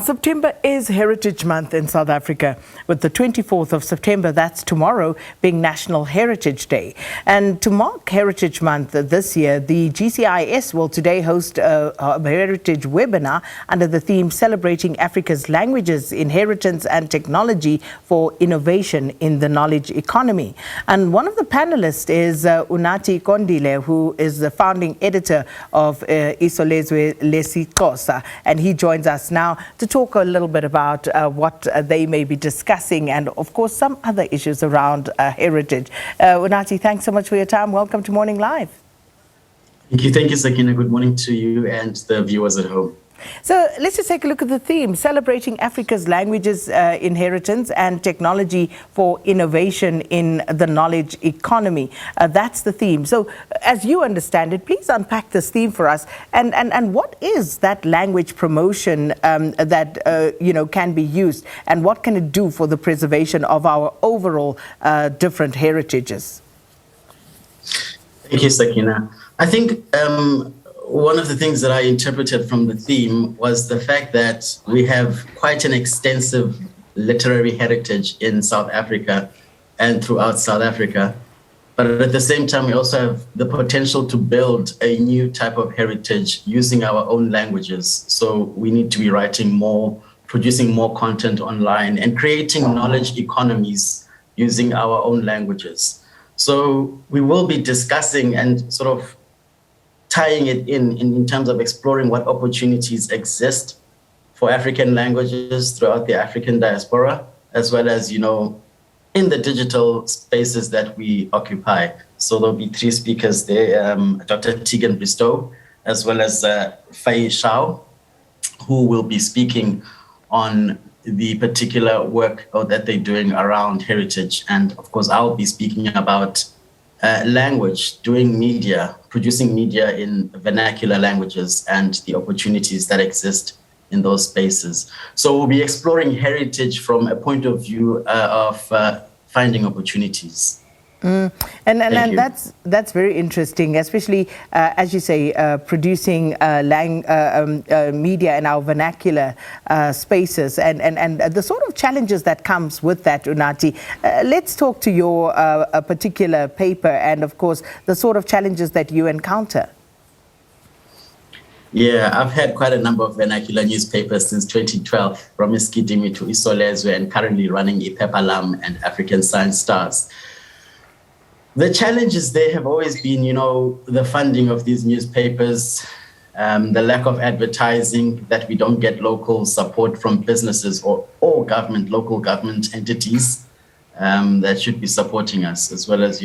September is Heritage Month in South Africa, with the 24th of September, that's tomorrow, being National Heritage Day. And to mark Heritage Month this year, the GCIS will today host a heritage webinar under the theme Celebrating Africa's Languages, Inheritance and Technology for Innovation in the Knowledge Economy. And one of the panelists is Unathi Kondile, who is the founding editor of Isolezwe, lesiXhosa, and he joins us now to talk a little bit about what they may be discussing and, of course, some other issues around heritage. Unathi, thanks so much for your time. Welcome to Morning Live. Thank you, Sakina. Good morning to you and the viewers at home. So let's just take a look at the theme, Celebrating Africa's Languages, Inheritance and Technology for Innovation in the Knowledge Economy. That's the theme. So as you understand it, please unpack this theme for us. And what is that language promotion that, can be used? And what can it do for the preservation of our overall different heritages? Thank you, Sakina. I think one of the things that I interpreted from the theme was the fact that we have quite an extensive literary heritage in South Africa and throughout South Africa. But at the same time, we also have the potential to build a new type of heritage using our own languages. So we need to be writing more, producing more content online, and creating knowledge economies using our own languages. So we will be discussing and sort of tying it in terms of exploring what opportunities exist for African languages throughout the African diaspora, as well as, in the digital spaces that we occupy. So there'll be three speakers there, Dr. Tegan Bristow, as well as Faye Shao, who will be speaking on the particular work that they're doing around heritage. And of course, I'll be speaking about language, doing media, producing media in vernacular languages and the opportunities that exist in those spaces. So we'll be exploring heritage from a point of view of finding opportunities. And that's very interesting, especially as you say, producing media in our vernacular spaces and the sort of challenges that comes with that, Unathi. Let's talk to your particular paper and, of course, the sort of challenges that you encounter. Yeah, I've had quite a number of vernacular newspapers since 2012, from Iskidimi to Isolezwe, and currently running Ipepalam and African Science Stars. The challenges there have always been, the funding of these newspapers, the lack of advertising, that we don't get local support from businesses or local government entities that should be supporting us, as well as,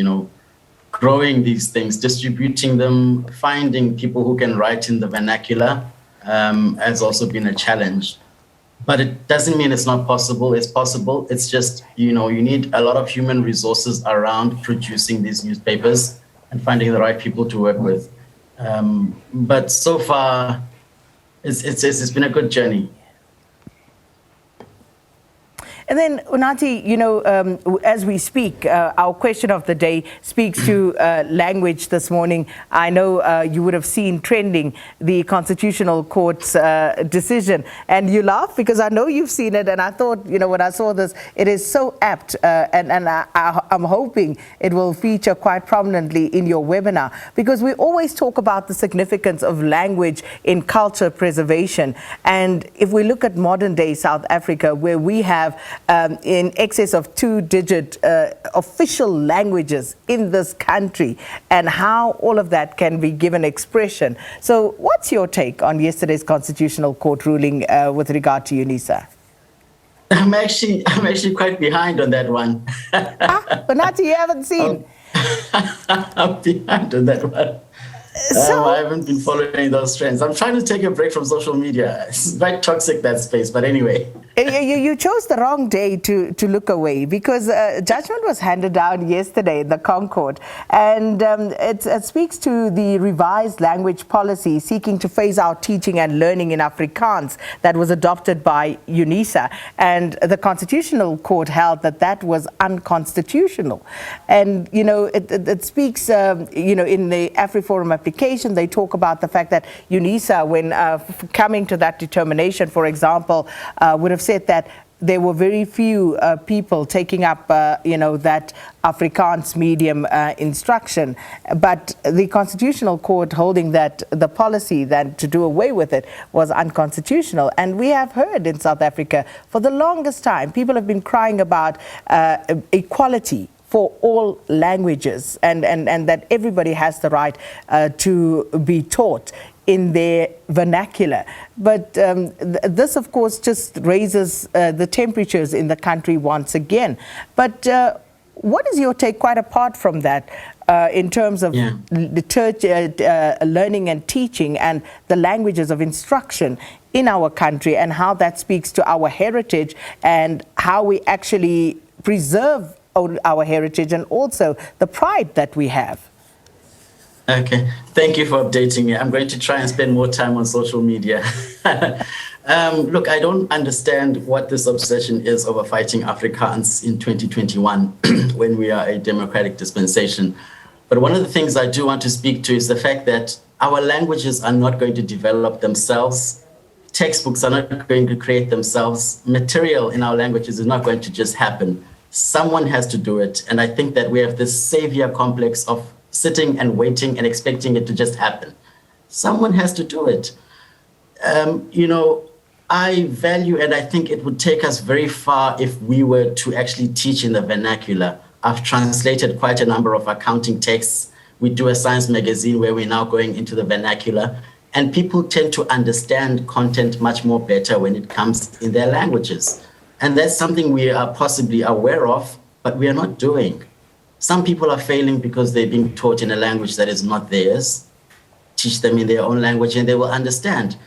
growing these things, distributing them, finding people who can write in the vernacular has also been a challenge. But it doesn't mean it's not possible. It's possible. It's just, you need a lot of human resources around producing these newspapers and finding the right people to work with. But so far, it's been a good journey. And then, Unathi, as we speak, our question of the day speaks to language this morning. I know you would have seen trending the Constitutional Court's decision. And you laugh because I know you've seen it. And I thought, when I saw this, it is so apt. And I'm hoping it will feature quite prominently in your webinar, because we always talk about the significance of language in culture preservation. And if we look at modern day South Africa, where we have in excess of 2-digit official languages in this country, and how all of that can be given expression. So what's your take on yesterday's Constitutional Court ruling with regard to UNISA? I'm actually quite behind on that one. Unathi, you haven't seen? I'm behind on that one. I haven't been following those trends. I'm trying to take a break from social media. It's quite toxic, that space, but anyway. You chose the wrong day to look away, because judgment was handed down yesterday in the Concord, and it speaks to the revised language policy seeking to phase out teaching and learning in Afrikaans that was adopted by UNISA, and the Constitutional Court held that that was unconstitutional. And it speaks, in the AfriForum application, they talk about the fact that UNISA, when coming to that determination, for example, would have said that there were very few people taking up, that Afrikaans medium instruction. But the Constitutional Court holding that the policy then to do away with it was unconstitutional. And we have heard in South Africa for the longest time, people have been crying about equality for all languages, and that everybody has the right to be taught in their vernacular. But this, of course, just raises the temperatures in the country once again. But what is your take, quite apart from that, in terms of the church learning and teaching and the languages of instruction in our country, and how that speaks to our heritage and how we actually preserve our heritage and also the pride that we have? Okay, thank you for updating me. I'm going to try and spend more time on social media. Look, I don't understand what this obsession is over fighting Afrikaans in 2021 when we are a democratic dispensation. But one of the things I do want to speak to is the fact that our languages are not going to develop themselves. Textbooks are not going to create themselves. Material in our languages is not going to just happen. Someone has to do it. And I think that we have this savior complex of sitting and waiting and expecting it to just happen. Someone has to do it. I value, and I think it would take us very far if we were to actually teach in the vernacular. I've translated quite a number of accounting texts. We do a science magazine where we're now going into the vernacular, and people tend to understand content much more better when it comes in their languages. And that's something we are possibly aware of, but we are not doing. Some people are failing because they're being taught in a language that is not theirs. Teach them in their own language and they will understand.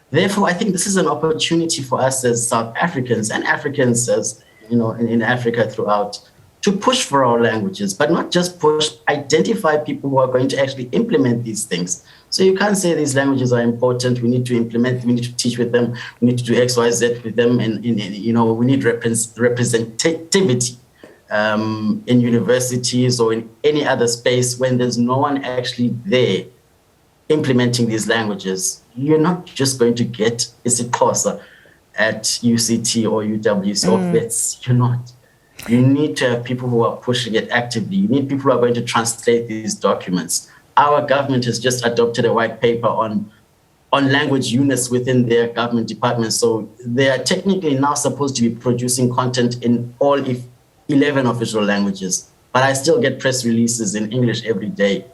Therefore, I think this is an opportunity for us as South Africans and Africans as, in Africa throughout, to push for our languages, but not just push, identify people who are going to actually implement these things. So you can't say these languages are important, we need to implement, we need to teach with them, we need to do X, Y, Z with them, and we need representativity. In universities or in any other space when there's no one actually there implementing these languages. You're not just going to get isiXhosa at UCT or UWC or FITS. You're not. You need to have people who are pushing it actively. You need people who are going to translate these documents. Our government has just adopted a white paper on language units within their government departments. So they are technically now supposed to be producing content in all 11 official languages, but I still get press releases in English every day.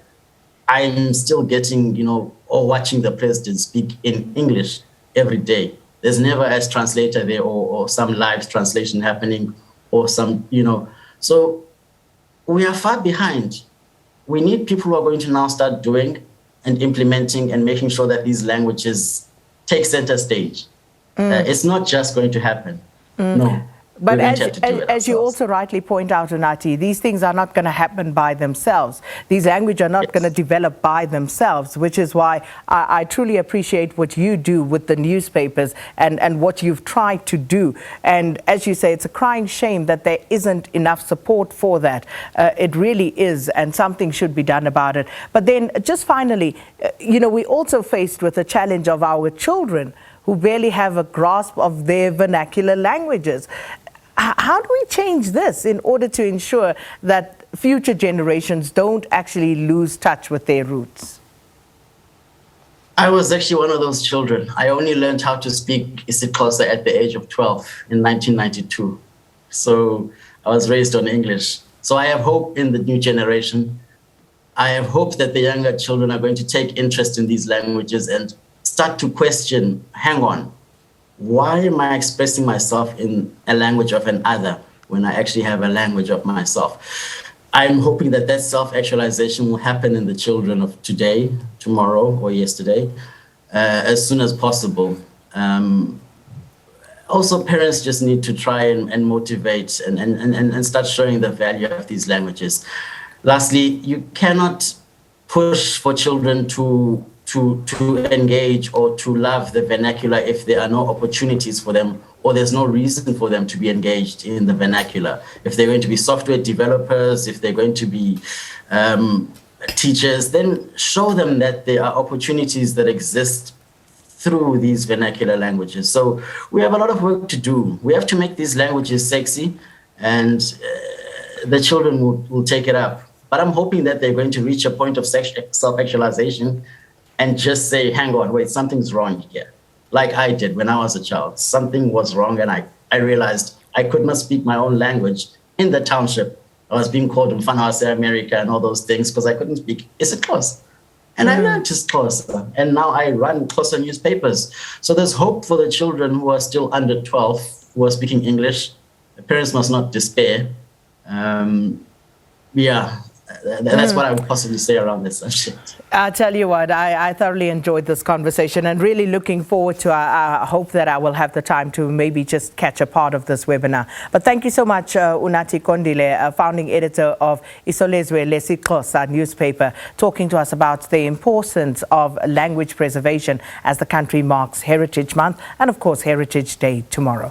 I'm still getting, or watching the president speak in English every day. There's never a translator there or some live translation happening or some, So we are far behind. We need people who are going to now start doing and implementing and making sure that these languages take center stage. It's not just going to happen. No. But as you also rightly point out, Unathi, these things are not going to happen by themselves. These languages are not going to develop by themselves, which is why I truly appreciate what you do with the newspapers and what you've tried to do. And as you say, it's a crying shame that there isn't enough support for that. It really is, and something should be done about it. But then just finally, we're also faced with the challenge of our children who barely have a grasp of their vernacular languages. How do we change this in order to ensure that future generations don't actually lose touch with their roots? I was actually one of those children. I only learned how to speak isiXhosa at the age of 12 in 1992. So I was raised on English. So I have hope in the new generation. I have hope that the younger children are going to take interest in these languages and start to question, hang on, why am I expressing myself in a language of another when I actually have a language of myself? I'm hoping that self-actualization will happen in the children of today, tomorrow, or yesterday, as soon as possible. also parents just need to try and motivate and start showing the value of these languages. Lastly, you cannot push for children to engage or to love the vernacular if there are no opportunities for them or there's no reason for them to be engaged in the vernacular. If they're going to be software developers, if they're going to be teachers, then show them that there are opportunities that exist through these vernacular languages. So we have a lot of work to do. We have to make these languages sexy, and the children will take it up. But I'm hoping that they're going to reach a point of self-actualization and just say, hang on, wait, something's wrong here. Like I did when I was a child. Something was wrong, and I realized I could not speak my own language in the township. I was being called Mfanawase America and all those things because I couldn't speak IsiXhosa. And I learned Xhosa, and now I run Xhosa newspapers. So there's hope for the children who are still under 12, who are speaking English. The parents must not despair. That's what I would possibly say around this subject. I tell you what, I thoroughly enjoyed this conversation and really looking forward to, I hope that I will have the time to maybe just catch a part of this webinar. But thank you so much, Unathi Kondile, founding editor of Isolezwe lesiXhosa newspaper, talking to us about the importance of language preservation as the country marks Heritage Month and, of course, Heritage Day tomorrow.